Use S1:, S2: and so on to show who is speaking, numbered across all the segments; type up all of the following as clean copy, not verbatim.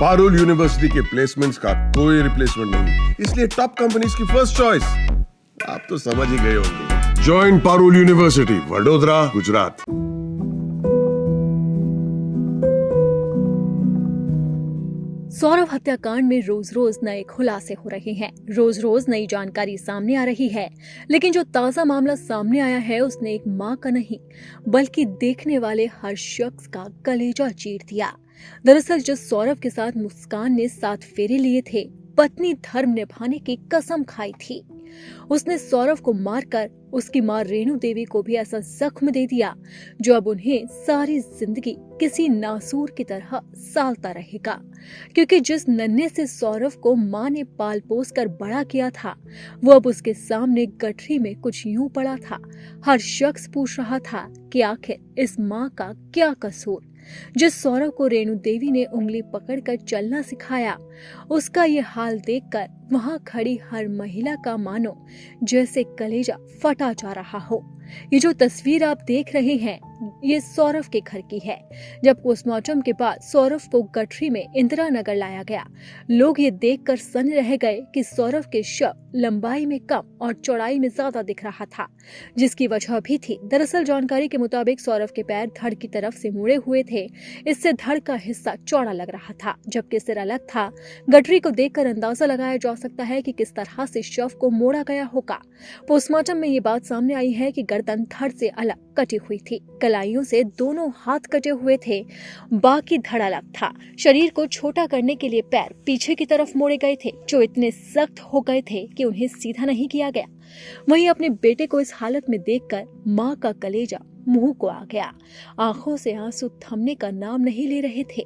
S1: Parul university के placements का कोई रिप्लेसमेंट नहीं, इसलिए टॉप कंपनीज की फर्स्ट चॉइस। आप तो समझ ही गए होंगे। Join Parul university, Vadodara, Gujarat.
S2: सौरव हत्याकांड में रोज रोज नए खुलासे हो रहे हैं, रोज रोज नई जानकारी सामने आ रही है। लेकिन जो ताजा मामला सामने आया है उसने एक मां का नहीं बल्कि देखने वाले हर शख्स का कलेजा चीर दिया। दरअसल जिस सौरव के साथ मुस्कान ने 7 फेरे लिए थे, पत्नी धर्म निभाने की कसम खाई थी, उसने सौरव को मारकर उसकी मां रेणु देवी को भी ऐसा जख्म दे दिया जो अब उन्हें सारी जिंदगी किसी नासूर की तरह सालता रहेगा। क्योंकि जिस नन्हे से सौरव को मां ने पाल पोस कर बड़ा किया था, वो अब उसके सामने गठरी में कुछ यूं पड़ा था। हर शख्स पूछ रहा था कि आखिर इस मां का क्या कसूर। जिस सौरव को रेणु देवी ने उंगली पकड़कर चलना सिखाया, उसका ये हाल देखकर वहां खड़ी हर महिला का मानो जैसे कलेजा फटा जा रहा हो। ये जो तस्वीर आप देख रहे हैं, ये सौरव के घर की है। जब पोस्टमार्टम के बाद सौरव को गठरी में इंदिरा नगर लाया गया, लोग ये देखकर सन्न रह गए कि सौरव के शव लंबाई में कम और चौड़ाई में ज्यादा दिख रहा था, जिसकी वजह भी थी। दरअसल जानकारी के मुताबिक सौरव के पैर धड़ की तरफ से मुड़े हुए थे, इससे धड़ का हिस्सा चौड़ा लग रहा था जबकि सिर अलग था। गठरी को देखकर अंदाजा लगाया जा सकता है कि किस तरह से शव को मोड़ा गया होगा। पोस्टमार्टम में ये बात सामने आई है कि गर्दन धड़ से अलग कटी हुई थी, कलाइयों से दोनों हाथ कटे हुए थे, बाकी धड़ अलग था। शरीर को छोटा करने के लिए पैर पीछे की तरफ मोड़े गए थे जो इतने सख्त हो गए थे कि उन्हें सीधा नहीं किया गया। वहीं अपने बेटे को इस हालत में देखकर मां का कलेजा मुंह को आ गया। आंखों से आंसू थमने का नाम नहीं ले रहे थे।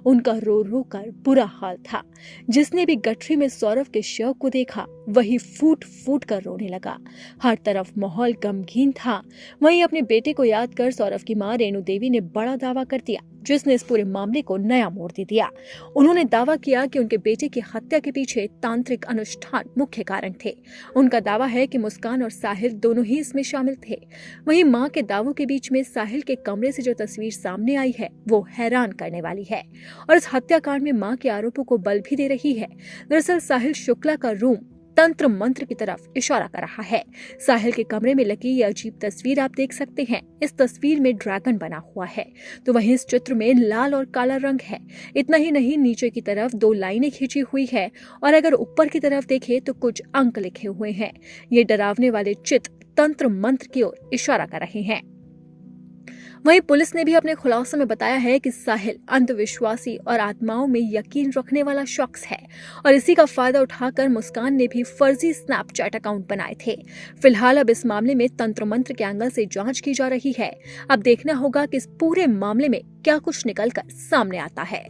S2: उनका रो रो कर बुरा हाल था। जिसने भी गठरी में सौरव के शव को देखा, वही फूट फूट कर रोने लगा। हर तरफ माहौल गमगीन था। वहीं अपने बेटे को याद कर सौरव की मां रेणु देवी ने बड़ा दावा कर दिया, जिसने इस पूरे मामले को नया मोड़ दे दिया। उन्होंने दावा किया कि उनके बेटे की हत्या के पीछे तांत्रिक अनुष्ठान मुख्य कारण थे। उनका दावा है कि मुस्कान और साहिल दोनों ही इसमें शामिल थे। वहीं मां के दावों के बीच में साहिल के कमरे से जो तस्वीर सामने आई है, वो हैरान करने वाली है और इस हत्याकांड में मां के आरोपों को बल भी दे रही है। दरअसल साहिल शुक्ला का रूम तंत्र मंत्र की तरफ इशारा कर रहा है। साहिल के कमरे में लगी ये अजीब तस्वीर आप देख सकते हैं। इस तस्वीर में ड्रैगन बना हुआ है, तो वहीं इस चित्र में लाल और काला रंग है। इतना ही नहीं, नीचे की तरफ 2 लाइनें खींची हुई है और अगर ऊपर की तरफ देखें तो कुछ अंक लिखे हुए हैं। ये डरावने वाले चित्र तंत्र मंत्र की ओर इशारा कर रहे हैं। वहीं पुलिस ने भी अपने खुलासों में बताया है कि साहिल अंधविश्वासी और आत्माओं में यकीन रखने वाला शख्स है और इसी का फायदा उठाकर मुस्कान ने भी फर्जी स्नैपचैट अकाउंट बनाए थे। फिलहाल अब इस मामले में तंत्र मंत्र के एंगल से जांच की जा रही है। अब देखना होगा कि इस पूरे मामले में क्या कुछ निकलकर सामने आता है।